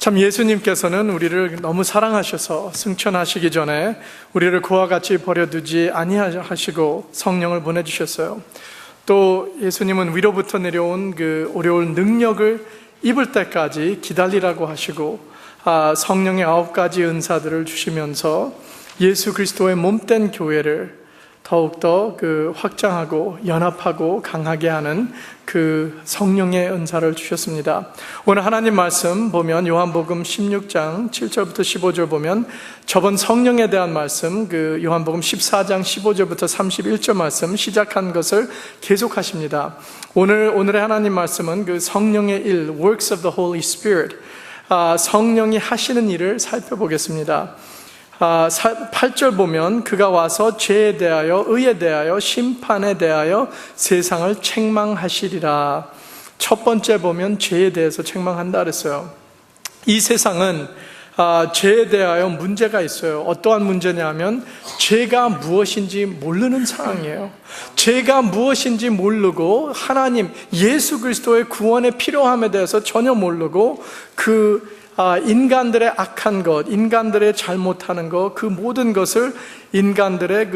참 예수님께서는 우리를 너무 사랑하셔서 승천하시기 전에 우리를 그와 같이 버려두지 아니하시고 성령을 보내주셨어요. 또 예수님은 위로부터 내려온 그 어려운 능력을 입을 때까지 기다리라고 하시고 성령의 9가지 은사들을 주시면서 예수 그리스도의 몸된 교회를 더욱더 확장하고 연합하고 강하게 하는 그 성령의 은사를 주셨습니다. 오늘 하나님 말씀 보면 요한복음 16장 7절부터 15절 보면 저번 성령에 대한 말씀, 요한복음 14장 15절부터 31절 말씀 시작한 것을 계속하십니다. 오늘의 하나님 말씀은 그 성령의 일, works of the Holy Spirit, 성령이 하시는 일을 살펴보겠습니다. 8절 보면 그가 와서 죄에 대하여 의에 대하여 심판에 대하여 세상을 책망하시리라. 첫 번째 보면 죄에 대해서 책망한다 그랬어요. 이 세상은 죄에 대하여 문제가 있어요. 어떠한 문제냐면 죄가 무엇인지 모르는 상황이에요. 죄가 무엇인지 모르고 하나님 예수 그리스도의 구원의 필요함에 대해서 전혀 모르고 인간들의 악한 것, 인간들의 잘못하는 것, 그 모든 것을 인간들의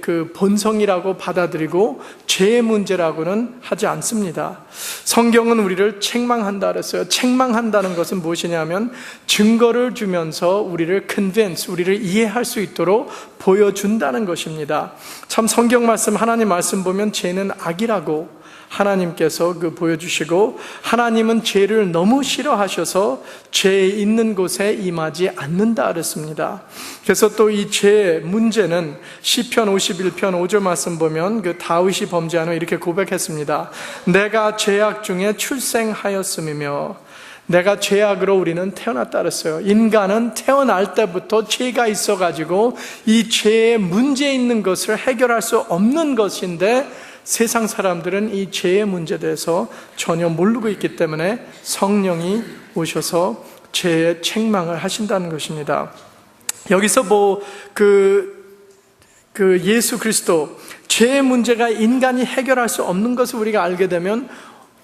그 본성이라고 받아들이고 죄의 문제라고는 하지 않습니다. 성경은 우리를 책망한다 그랬어요. 책망한다는 것은 무엇이냐면 증거를 주면서 우리를 convince, 우리를 이해할 수 있도록 보여준다는 것입니다. 참 성경 말씀, 하나님 말씀 보면 죄는 악이라고 하나님께서 보여주시고 하나님은 죄를 너무 싫어하셔서 죄 있는 곳에 임하지 않는다 그랬습니다. 그래서 또 이 죄의 문제는 시편 51편 5절 말씀 보면 다윗이 범죄한 후 이렇게 고백했습니다. 내가 죄악 중에 출생하였음이며 내가 죄악으로 우리는 태어났다 그랬어요. 인간은 태어날 때부터 죄가 있어가지고 이 죄의 문제 있는 것을 해결할 수 없는 것인데 세상 사람들은 이 죄의 문제에 대해서 전혀 모르고 있기 때문에 성령이 오셔서 죄의 책망을 하신다는 것입니다. 여기서 예수 그리스도, 죄의 문제가 인간이 해결할 수 없는 것을 우리가 알게 되면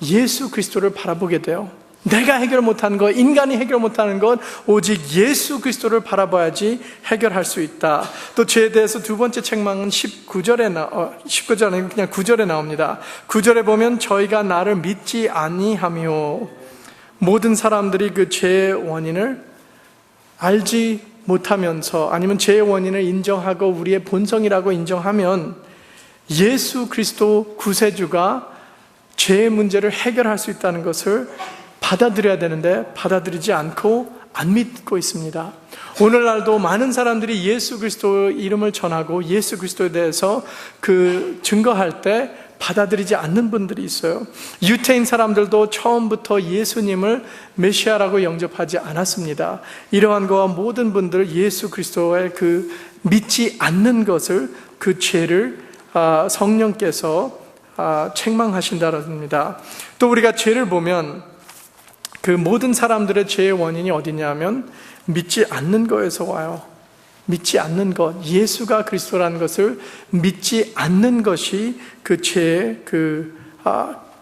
예수 그리스도를 바라보게 돼요. 내가 해결 못하는 것, 인간이 해결 못하는 것, 오직 예수 그리스도를 바라봐야지 해결할 수 있다. 또 죄에 대해서 두 번째 책망은 19절에 아니고 그냥 9절에 나옵니다. 9절에 보면 저희가 나를 믿지 아니하며, 모든 사람들이 그 죄의 원인을 알지 못하면서 아니면 죄의 원인을 인정하고 우리의 본성이라고 인정하면 예수 그리스도 구세주가 죄의 문제를 해결할 수 있다는 것을 받아들여야 되는데 받아들이지 않고 안 믿고 있습니다. 오늘날도 많은 사람들이 예수 그리스도의 이름을 전하고 예수 그리스도에 대해서 증거할 때 받아들이지 않는 분들이 있어요. 유태인 사람들도 처음부터 예수님을 메시아라고 영접하지 않았습니다. 이러한 거와 모든 분들 예수 그리스도의 믿지 않는 것을 그 죄를 성령께서 책망하신다랍니다. 또 우리가 죄를 보면 모든 사람들의 죄의 원인이 어디냐면 믿지 않는 거에서 와요. 믿지 않는 것, 예수가 그리스도라는 것을 믿지 않는 것이 그 죄의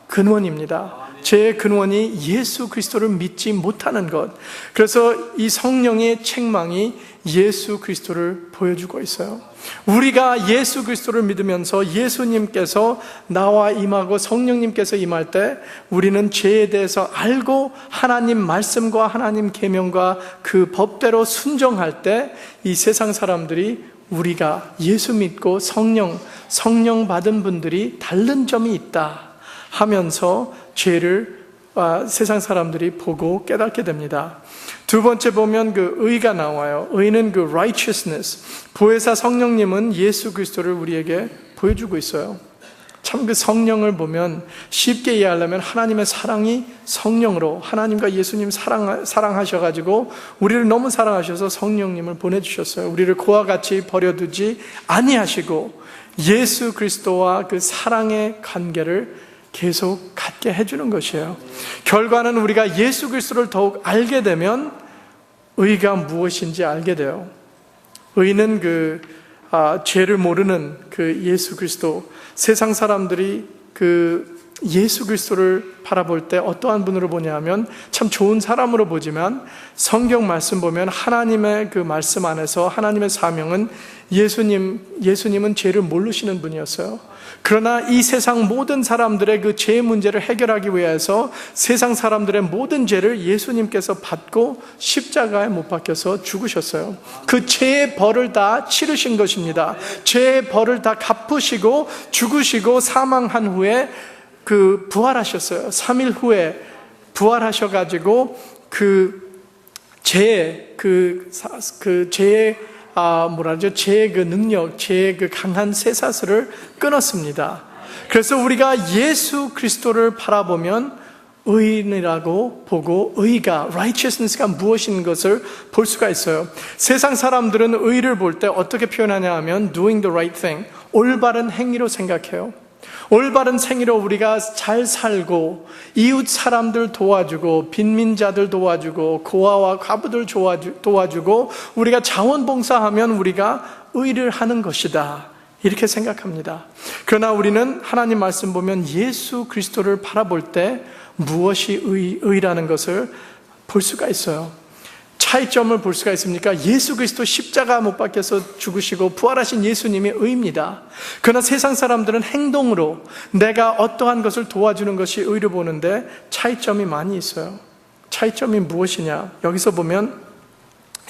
근원입니다. 죄의 근원이 예수 그리스도를 믿지 못하는 것. 그래서 이 성령의 책망이 예수 그리스도를 보여주고 있어요. 우리가 예수 그리스도를 믿으면서 예수님께서 나와 임하고 성령님께서 임할 때 우리는 죄에 대해서 알고 하나님 말씀과 하나님 계명과 그 법대로 순종할 때 이 세상 사람들이 우리가 예수 믿고 성령 받은 분들이 다른 점이 있다 하면서 죄를 세상 사람들이 보고 깨닫게 됩니다. 두 번째 보면 의가 나와요. 의는 righteousness. 보혜사 성령님은 예수 그리스도를 우리에게 보여주고 있어요. 참 성령을 보면 쉽게 이해하려면 하나님의 사랑이 성령으로 하나님과 예수님 사랑하셔가지고 우리를 너무 사랑하셔서 성령님을 보내주셨어요. 우리를 그와 같이 버려두지 아니하시고 예수 그리스도와 그 사랑의 관계를 계속 갖게 해주는 것이에요. 결과는 우리가 예수 그리스도를 더욱 알게 되면 의가 무엇인지 알게 돼요. 의는 죄를 모르는 예수 그리스도, 세상 사람들이 예수 그리스도를 바라볼 때 어떠한 분으로 보냐 하면 참 좋은 사람으로 보지만 성경 말씀 보면 하나님의 그 말씀 안에서 하나님의 사명은 예수님은 죄를 모르시는 분이었어요. 그러나 이 세상 모든 사람들의 그 죄 문제를 해결하기 위해서 세상 사람들의 모든 죄를 예수님께서 받고 십자가에 못 박혀서 죽으셨어요. 그 죄의 벌을 다 치르신 것입니다. 죄의 벌을 다 갚으시고 죽으시고 사망한 후에 그 부활하셨어요. 3일 후에 부활하셔가지고 죄의 그 능력, 죄의 그 강한 쇠사슬을 끊었습니다. 그래서 우리가 예수 그리스도를 바라보면 의인이라고 보고 의가, righteousness가 무엇인 것을 볼 수가 있어요. 세상 사람들은 의를 볼 때 어떻게 표현하냐 하면 doing the right thing, 올바른 행위로 생각해요. 올바른 생애로 우리가 잘 살고 이웃 사람들 도와주고 빈민자들 도와주고 고아와 과부들 도와주고 우리가 자원봉사하면 우리가 의를 하는 것이다, 이렇게 생각합니다. 그러나 우리는 하나님 말씀 보면 예수 그리스도를 바라볼 때 무엇이 의라는 것을 볼 수가 있어요. 차이점을 볼 수가 있습니까? 예수 그리스도 십자가 못 박혀서 죽으시고 부활하신 예수님이 의입니다. 그러나 세상 사람들은 행동으로 내가 어떠한 것을 도와주는 것이 의로 보는데 차이점이 많이 있어요. 차이점이 무엇이냐? 여기서 보면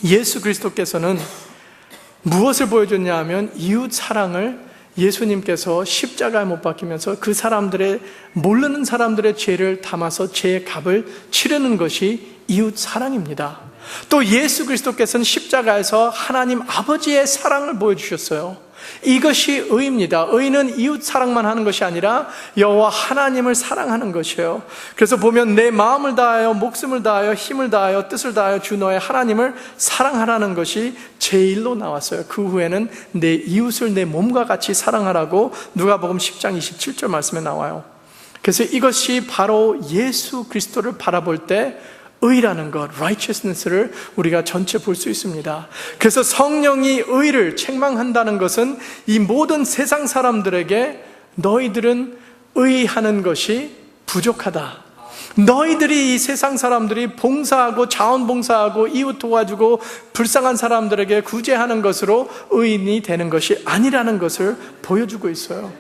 예수 그리스도께서는 무엇을 보여줬냐 하면 이웃 사랑을 예수님께서 십자가에 못 박히면서 그 사람들의, 모르는 사람들의 죄를 담아서 죄의 값을 치르는 것이 이웃 사랑입니다. 또 예수 그리스도께서는 십자가에서 하나님 아버지의 사랑을 보여주셨어요. 이것이 의입니다. 의는 이웃 사랑만 하는 것이 아니라 여호와 하나님을 사랑하는 것이에요. 그래서 보면 내 마음을 다하여 목숨을 다하여 힘을 다하여 뜻을 다하여 주 너의 하나님을 사랑하라는 것이 제1로 나왔어요. 그 후에는 내 이웃을 내 몸과 같이 사랑하라고 누가복음 10장 27절 말씀에 나와요. 그래서 이것이 바로 예수 그리스도를 바라볼 때 의라는 것, righteousness를 우리가 전체 볼 수 있습니다. 그래서 성령이 의를 책망한다는 것은 이 모든 세상 사람들에게 너희들은 의하는 것이 부족하다. 너희들이 이 세상 사람들이 봉사하고 자원봉사하고 이웃 도와주고 불쌍한 사람들에게 구제하는 것으로 의인이 되는 것이 아니라는 것을 보여주고 있어요.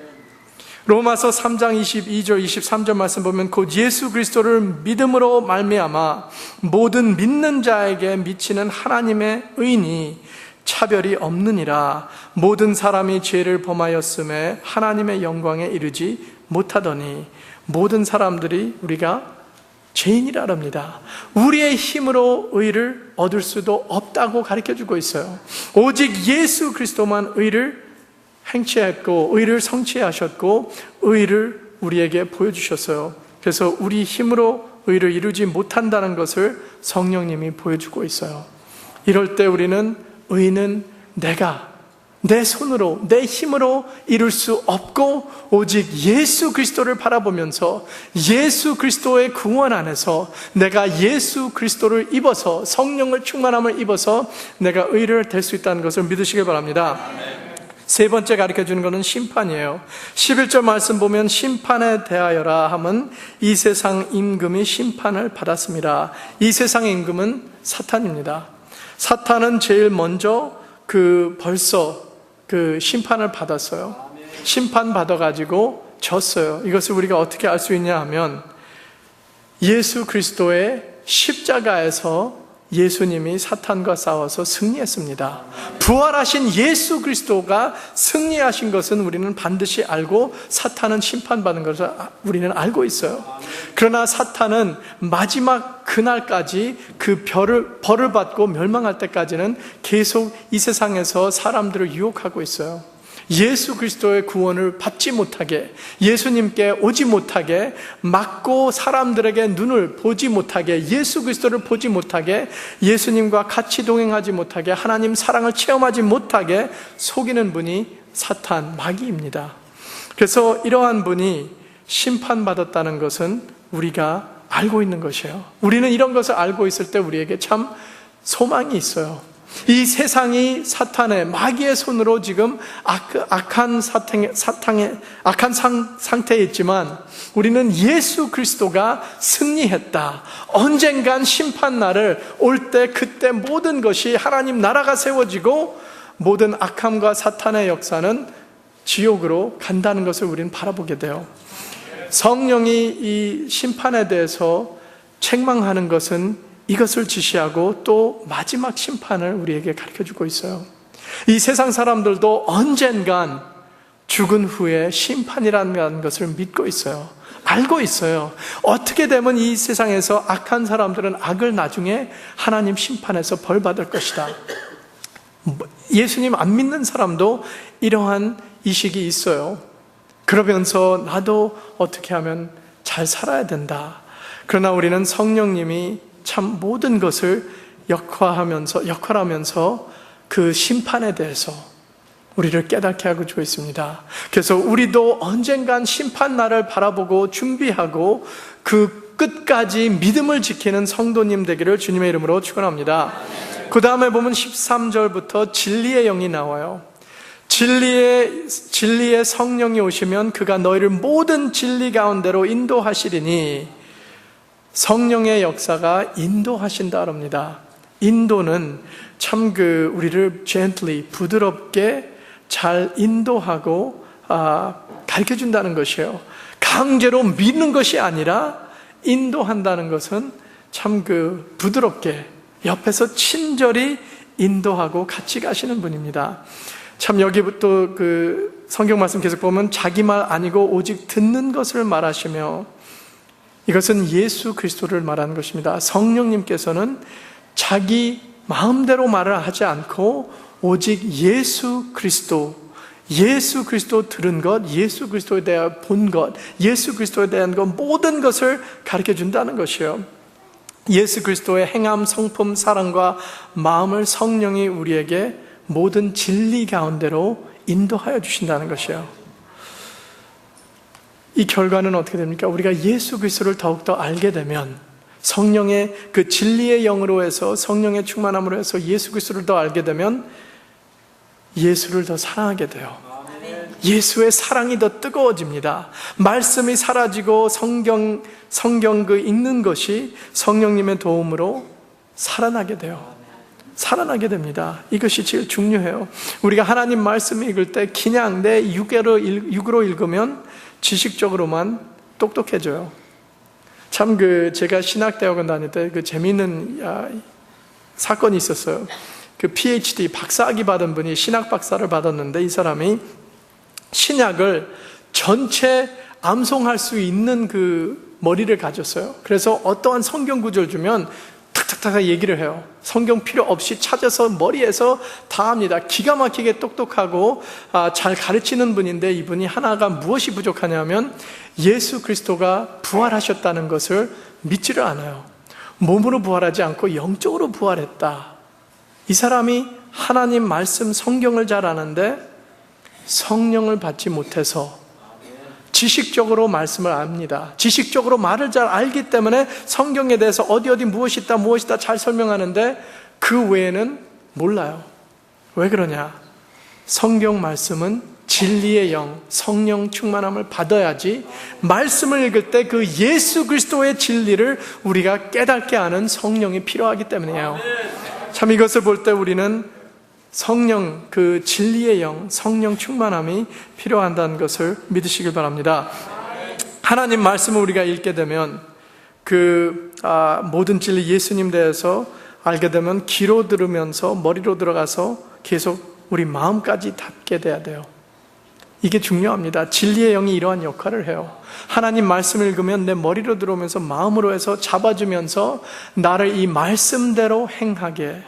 로마서 3장 22절 23절 말씀 보면 곧 예수 그리스도를 믿음으로 말미암아 모든 믿는 자에게 미치는 하나님의 의인이 차별이 없느니라. 모든 사람이 죄를 범하였음에 하나님의 영광에 이르지 못하더니, 모든 사람들이 우리가 죄인이라 합니다. 우리의 힘으로 의를 얻을 수도 없다고 가르쳐주고 있어요. 오직 예수 그리스도만 의를 행치했고 의를 성취하셨고 의를 우리에게 보여주셨어요. 그래서 우리 힘으로 의를 이루지 못한다는 것을 성령님이 보여주고 있어요. 이럴 때 우리는 의는 내가 내 손으로 내 힘으로 이룰 수 없고 오직 예수 그리스도를 바라보면서 예수 그리스도의 구원 안에서 내가 예수 그리스도를 입어서 성령을 충만함을 입어서 내가 의를 될 수 있다는 것을 믿으시길 바랍니다. 세 번째 가르쳐주는 것은 심판이에요. 11절 말씀 보면 심판에 대하여라 함은 이 세상 임금이 심판을 받았습니다. 이 세상의 임금은 사탄입니다. 사탄은 제일 먼저 벌써 심판을 받았어요. 심판 받아가지고 졌어요. 이것을 우리가 어떻게 알 수 있냐 하면 예수 그리스도의 십자가에서 예수님이 사탄과 싸워서 승리했습니다. 부활하신 예수 그리스도가 승리하신 것은 우리는 반드시 알고 사탄은 심판받은 것을 우리는 알고 있어요. 그러나 사탄은 마지막 그날까지 그 벌을 받고 멸망할 때까지는 계속 이 세상에서 사람들을 유혹하고 있어요. 예수 그리스도의 구원을 받지 못하게, 예수님께 오지 못하게 막고 사람들에게 눈을 보지 못하게, 예수 그리스도를 보지 못하게, 예수님과 같이 동행하지 못하게, 하나님 사랑을 체험하지 못하게 속이는 분이 사탄, 마귀입니다. 그래서 이러한 분이 심판받았다는 것은 우리가 알고 있는 것이에요. 우리는 이런 것을 알고 있을 때 우리에게 참 소망이 있어요. 이 세상이 사탄의 마귀의 손으로 지금 악한 상태에 있지만 우리는 예수 그리스도가 승리했다. 언젠간 심판날을 올 때 그때 모든 것이 하나님 나라가 세워지고 모든 악함과 사탄의 역사는 지옥으로 간다는 것을 우리는 바라보게 돼요. 성령이 이 심판에 대해서 책망하는 것은 이것을 지시하고 또 마지막 심판을 우리에게 가르쳐주고 있어요. 이 세상 사람들도 언젠간 죽은 후에 심판이라는 것을 믿고 있어요. 알고 있어요. 어떻게 되면 이 세상에서 악한 사람들은 악을 나중에 하나님 심판에서 벌 받을 것이다. 예수님 안 믿는 사람도 이러한 의식이 있어요. 그러면서 나도 어떻게 하면 잘 살아야 된다. 그러나 우리는 성령님이 참 모든 것을 역할하면서 그 심판에 대해서 우리를 깨닫게 하고 주고 있습니다. 그래서 우리도 언젠간 심판날을 바라보고 준비하고 그 끝까지 믿음을 지키는 성도님 되기를 주님의 이름으로 축원합니다. 그 다음에 보면 13절부터 진리의 영이 나와요. 진리의 성령이 오시면 그가 너희를 모든 진리 가운데로 인도하시리니, 성령의 역사가 인도하신다 합니다. 인도는 참 우리를 gently, 부드럽게 잘 인도하고 가르쳐준다는 것이에요. 강제로 믿는 것이 아니라 인도한다는 것은 참 부드럽게 옆에서 친절히 인도하고 같이 가시는 분입니다. 참 여기부터 성경 말씀 계속 보면 자기 말 아니고 오직 듣는 것을 말하시며, 이것은 예수 그리스도를 말하는 것입니다. 성령님께서는 자기 마음대로 말을 하지 않고 오직 예수 그리스도 들은 것, 예수 그리스도에 대해 본 것, 예수 그리스도에 대한 것, 모든 것을 가르쳐 준다는 것이에요. 예수 그리스도의 행함, 성품, 사랑과 마음을 성령이 우리에게 모든 진리 가운데로 인도하여 주신다는 것이에요. 이 결과는 어떻게 됩니까? 우리가 예수 그리스도를 더욱더 알게 되면, 성령의 그 진리의 영으로 해서, 성령의 충만함으로 해서 예수 그리스도를 더 알게 되면 예수를 더 사랑하게 돼요. 예수의 사랑이 더 뜨거워집니다. 말씀이 사라지고 성경 읽는 것이 성령님의 도움으로 살아나게 돼요. 살아나게 됩니다. 이것이 제일 중요해요. 우리가 하나님 말씀 읽을 때 그냥 내 육으로 읽으면 지식적으로만 똑똑해져요. 참 제가 신학대학원 다닐 때 재미있는 사건이 있었어요. PhD 박사학위 받은 분이 신학 박사를 받았는데, 이 사람이 신약을 전체 암송할 수 있는 머리를 가졌어요. 그래서 어떠한 성경 구절을 주면 탁탁탁 얘기를 해요. 성경 필요 없이 찾아서 머리에서 다 합니다. 기가 막히게 똑똑하고 잘 가르치는 분인데, 이분이 하나가 무엇이 부족하냐면 예수 그리스도가 부활하셨다는 것을 믿지를 않아요. 몸으로 부활하지 않고 영적으로 부활했다. 이 사람이 하나님 말씀 성경을 잘 아는데 성령을 받지 못해서 지식적으로 말씀을 압니다. 지식적으로 말을 잘 알기 때문에 성경에 대해서 어디 무엇이 있다 잘 설명하는데 그 외에는 몰라요. 왜 그러냐? 성경 말씀은 진리의 영, 성령 충만함을 받아야지 말씀을 읽을 때 그 예수 그리스도의 진리를 우리가 깨닫게 하는 성령이 필요하기 때문이에요. 참 이것을 볼 때 우리는 성령, 진리의 영, 성령 충만함이 필요한다는 것을 믿으시길 바랍니다. 하나님 말씀을 우리가 읽게 되면 모든 진리 예수님 대해서 알게 되면 귀로 들으면서 머리로 들어가서 계속 우리 마음까지 닿게 돼야 돼요. 이게 중요합니다. 진리의 영이 이러한 역할을 해요. 하나님 말씀을 읽으면 내 머리로 들어오면서 마음으로 해서 잡아주면서 나를 이 말씀대로 행하게.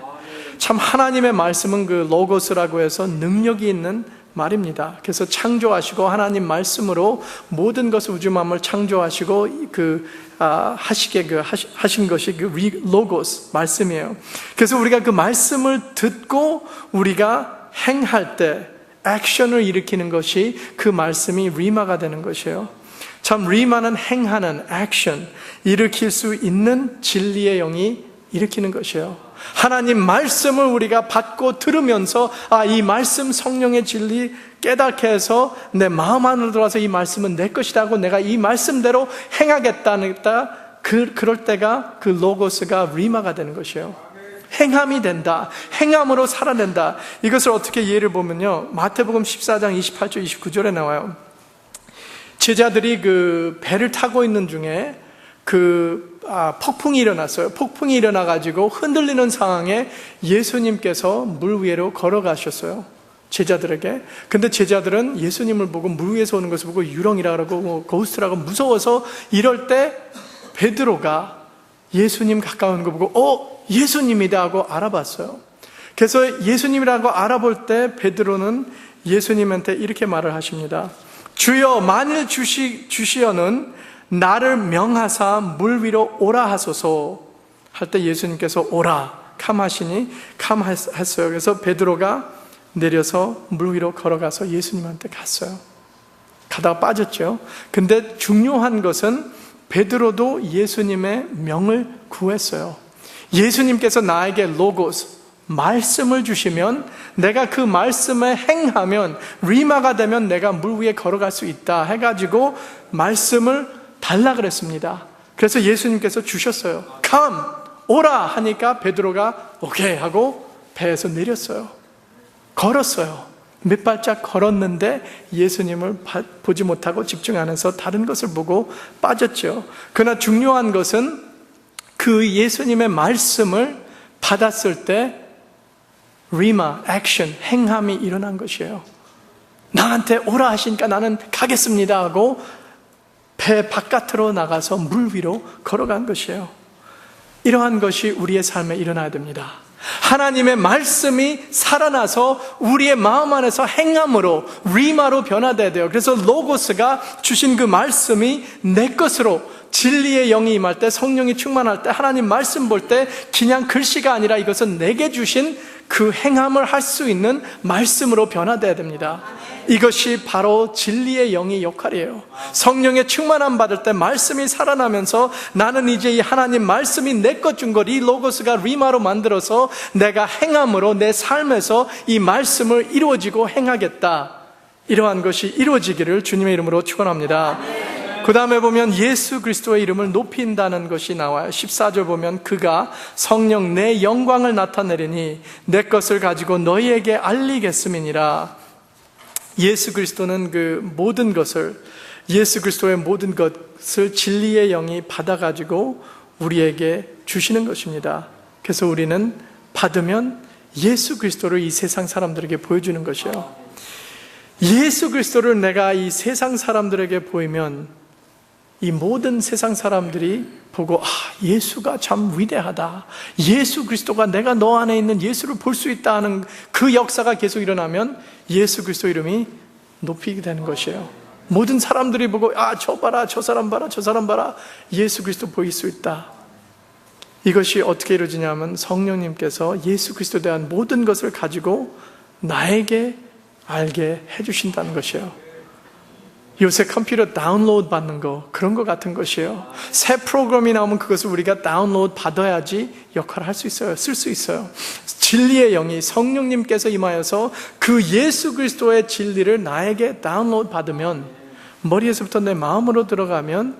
참 하나님의 말씀은 로고스라고 해서 능력이 있는 말입니다. 그래서 창조하시고 하나님 말씀으로 모든 것을 우주 만물 창조하시고 하신 것이 로고스 말씀이에요. 그래서 우리가 그 말씀을 듣고 우리가 행할 때 액션을 일으키는 것이 그 말씀이 리마가 되는 것이에요. 참 리마는 행하는 액션, 일으킬 수 있는 진리의 영이 일으키는 것이에요. 하나님 말씀을 우리가 받고 들으면서 이 말씀 성령의 진리 깨닫게 해서 내 마음 안으로 들어와서 이 말씀은 내 것이다 하고 내가 이 말씀대로 행하겠다는 그럴 때가 그 로고스가 리마가 되는 것이에요. 행함이 된다. 행함으로 살아낸다. 이것을 어떻게 예를 보면요, 마태복음 14장 28절 29절에 나와요. 제자들이 그 배를 타고 있는 중에 폭풍이 일어났어요. 폭풍이 일어나가지고 흔들리는 상황에 예수님께서 물 위로 걸어가셨어요, 제자들에게. 근데 제자들은 예수님을 보고 물 위에서 오는 것을 보고 유령이라 그러고 고스트라고 무서워서 이럴 때 베드로가 예수님 가까운 거 보고 예수님이다 하고 알아봤어요. 그래서 예수님이라고 알아볼 때 베드로는 예수님한테 이렇게 말을 하십니다. 주여, 만일 주시어는 나를 명하사 물 위로 오라 하소서 할 때 예수님께서 오라 캄하시니 캄했어요. 그래서 베드로가 내려서 물 위로 걸어가서 예수님한테 갔어요. 가다가 빠졌죠. 근데 중요한 것은 베드로도 예수님의 명을 구했어요. 예수님께서 나에게 로고스, 말씀을 주시면 내가 그 말씀에 행하면 리마가 되면 내가 물 위에 걸어갈 수 있다 해가지고 말씀을 달라 그랬습니다. 그래서 예수님께서 주셨어요. Come, 오라 하니까 베드로가 오케이 하고 배에서 내렸어요. 걸었어요. 몇 발짝 걸었는데 예수님을 보지 못하고 집중 안 해서 다른 것을 보고 빠졌죠. 그러나 중요한 것은 그 예수님의 말씀을 받았을 때 리마, 액션, 행함이 일어난 것이에요. 나한테 오라 하시니까 나는 가겠습니다 하고 배 바깥으로 나가서 물 위로 걸어간 것이에요. 이러한 것이 우리의 삶에 일어나야 됩니다. 하나님의 말씀이 살아나서 우리의 마음 안에서 행함으로 리마로 변화돼야 돼요. 그래서 로고스가 주신 그 말씀이 내 것으로, 진리의 영이 임할 때, 성령이 충만할 때, 하나님 말씀 볼 때 그냥 글씨가 아니라 이것은 내게 주신 그 행함을 할 수 있는 말씀으로 변화돼야 됩니다. 이것이 바로 진리의 영의 역할이에요. 성령의 충만함 받을 때 말씀이 살아나면서 나는 이제 이 하나님 말씀이 내 것 준 것, 이 로고스가 리마로 만들어서 내가 행함으로 내 삶에서 이 말씀을 이루어지고 행하겠다. 이러한 것이 이루어지기를 주님의 이름으로 축원합니다. 그 다음에 보면 예수 그리스도의 이름을 높인다는 것이 나와요. 14절 보면 그가 성령 내 영광을 나타내리니 내 것을 가지고 너희에게 알리겠음이니라. 예수 그리스도는 그 모든 것을, 예수 그리스도의 모든 것을 진리의 영이 받아가지고 우리에게 주시는 것입니다. 그래서 우리는 받으면 예수 그리스도를 이 세상 사람들에게 보여주는 것이에요. 예수 그리스도를 내가 이 세상 사람들에게 보이면 이 모든 세상 사람들이 보고 예수가 참 위대하다, 예수 그리스도가 내가 너 안에 있는 예수를 볼 수 있다 하는 그 역사가 계속 일어나면 예수 그리스도 이름이 높이게 되는 것이에요. 모든 사람들이 보고 저 봐라, 저 사람 봐라, 저 사람 봐라, 예수 그리스도 보일 수 있다. 이것이 어떻게 이루어지냐면 성령님께서 예수 그리스도에 대한 모든 것을 가지고 나에게 알게 해주신다는 것이에요. 요새 컴퓨터 다운로드 받는 거, 그런 거 같은 것이에요. 새 프로그램이 나오면 그것을 우리가 다운로드 받아야지 역할을 할 수 있어요. 쓸 수 있어요. 진리의 영이 성령님께서 임하여서 그 예수 그리스도의 진리를 나에게 다운로드 받으면, 머리에서부터 내 마음으로 들어가면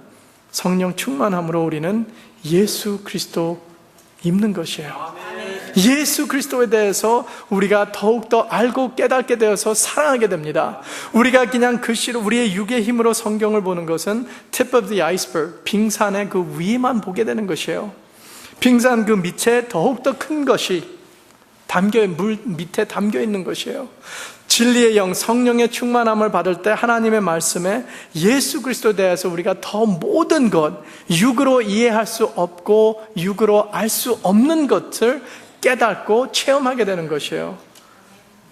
성령 충만함으로 우리는 예수 그리스도 입는 것이에요. 예수 그리스도에 대해서 우리가 더욱더 알고 깨닫게 되어서 사랑하게 됩니다. 우리가 그냥 글씨로 우리의 육의 힘으로 성경을 보는 것은 tip of the iceberg, 빙산의 그 위에만 보게 되는 것이에요. 빙산 그 밑에 더욱더 큰 것이 물 밑에 담겨 있는 것이에요. 진리의 영, 성령의 충만함을 받을 때 하나님의 말씀에 예수 그리스도에 대해서 우리가 더 모든 것, 육으로 이해할 수 없고 육으로 알 수 없는 것을 깨닫고 체험하게 되는 것이에요.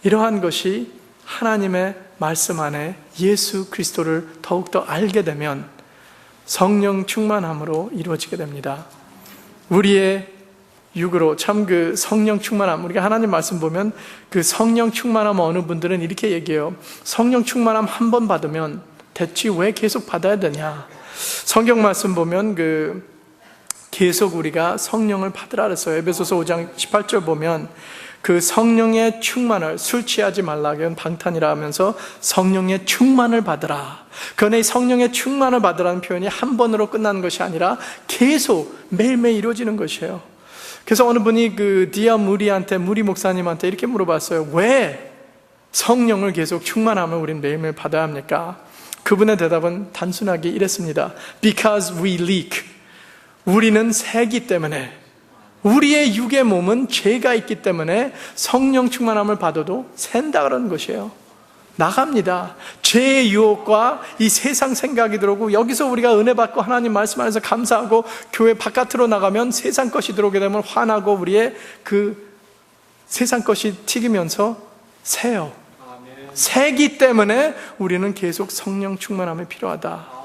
이러한 것이 하나님의 말씀 안에 예수 그리스도를 더욱더 알게 되면 성령 충만함으로 이루어지게 됩니다. 우리의 육으로 참 그 성령 충만함, 우리가 하나님 말씀 보면 그 성령 충만함 어느 분들은 이렇게 얘기해요. 성령 충만함 한 번 받으면 됐지 왜 계속 받아야 되냐. 성경 말씀 보면 그 계속 우리가 성령을 받으라 그랬어요. 에베소서 5장 18절 보면 그 성령의 충만을, 술 취하지 말라, 그건 방탄이라 하면서 성령의 충만을 받으라. 그러나 이 성령의 충만을 받으라는 표현이 한 번으로 끝나는 것이 아니라 계속 매일매일 이루어지는 것이에요. 그래서 어느 분이 그 디아 무리 목사님한테 이렇게 물어봤어요. 왜 성령을 계속 충만함을 우리는 매일매일 받아야 합니까? 그분의 대답은 단순하게 이랬습니다. Because we leak. 우리는 새기 때문에, 우리의 육의 몸은 죄가 있기 때문에 성령 충만함을 받아도 샌다 그러는 것이에요. 나갑니다. 죄의 유혹과 이 세상 생각이 들어오고, 여기서 우리가 은혜 받고 하나님 말씀 안에서 감사하고 교회 바깥으로 나가면 세상 것이 들어오게 되면 화나고 우리의 그 세상 것이 튀기면서 새요. 새기 때문에 우리는 계속 성령 충만함이 필요하다.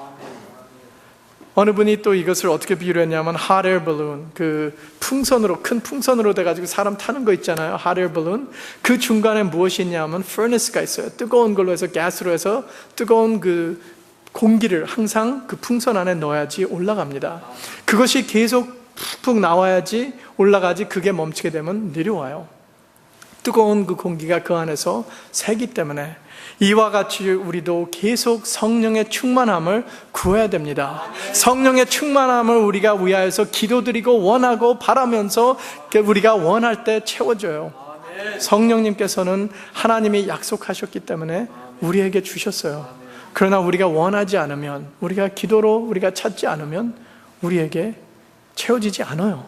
어느 분이 또 이것을 어떻게 비유를 했냐면 hot air balloon, 그 풍선으로, 큰 풍선으로 돼가지고 사람 타는 거 있잖아요. hot air balloon. 그 중간에 무엇이 있냐면 furnace가 있어요. 뜨거운 걸로 해서 가스로 해서 뜨거운 그 공기를 항상 그 풍선 안에 넣어야지 올라갑니다. 그것이 계속 푹푹 나와야지 올라가지, 그게 멈추게 되면 내려와요. 뜨거운 그 공기가 그 안에서 새기 때문에 이와 같이 우리도 계속 성령의 충만함을 구해야 됩니다. 성령의 충만함을 우리가 위하여서 기도드리고 원하고 바라면서 우리가 원할 때 채워줘요. 성령님께서는 하나님이 약속하셨기 때문에 우리에게 주셨어요. 그러나 우리가 원하지 않으면, 우리가 기도로 우리가 찾지 않으면 우리에게 채워지지 않아요.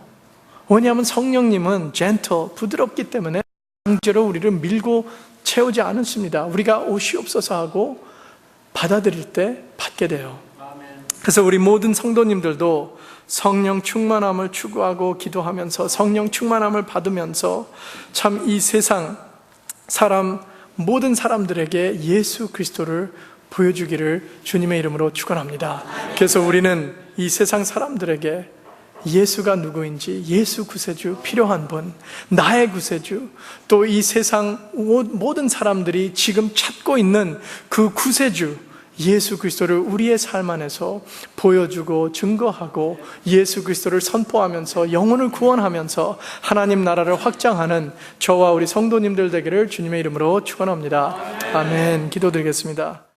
왜냐하면 성령님은 gentle, 부드럽기 때문에 강제로 우리를 밀고 채우지 않습니다. 우리가 오시옵소서 하고 받아들일 때 받게 돼요. 그래서 우리 모든 성도님들도 성령 충만함을 추구하고 기도하면서 성령 충만함을 받으면서 참 이 세상 모든 사람들에게 예수 그리스도를 보여주기를 주님의 이름으로 축원합니다. 그래서 우리는 이 세상 사람들에게 예수가 누구인지, 예수 구세주, 필요한 분, 나의 구세주, 또 이 세상 모든 사람들이 지금 찾고 있는 그 구세주 예수 그리스도를 우리의 삶 안에서 보여주고 증거하고 예수 그리스도를 선포하면서 영혼을 구원하면서 하나님 나라를 확장하는 저와 우리 성도님들 되기를 주님의 이름으로 축원합니다. 아멘. 기도드리겠습니다.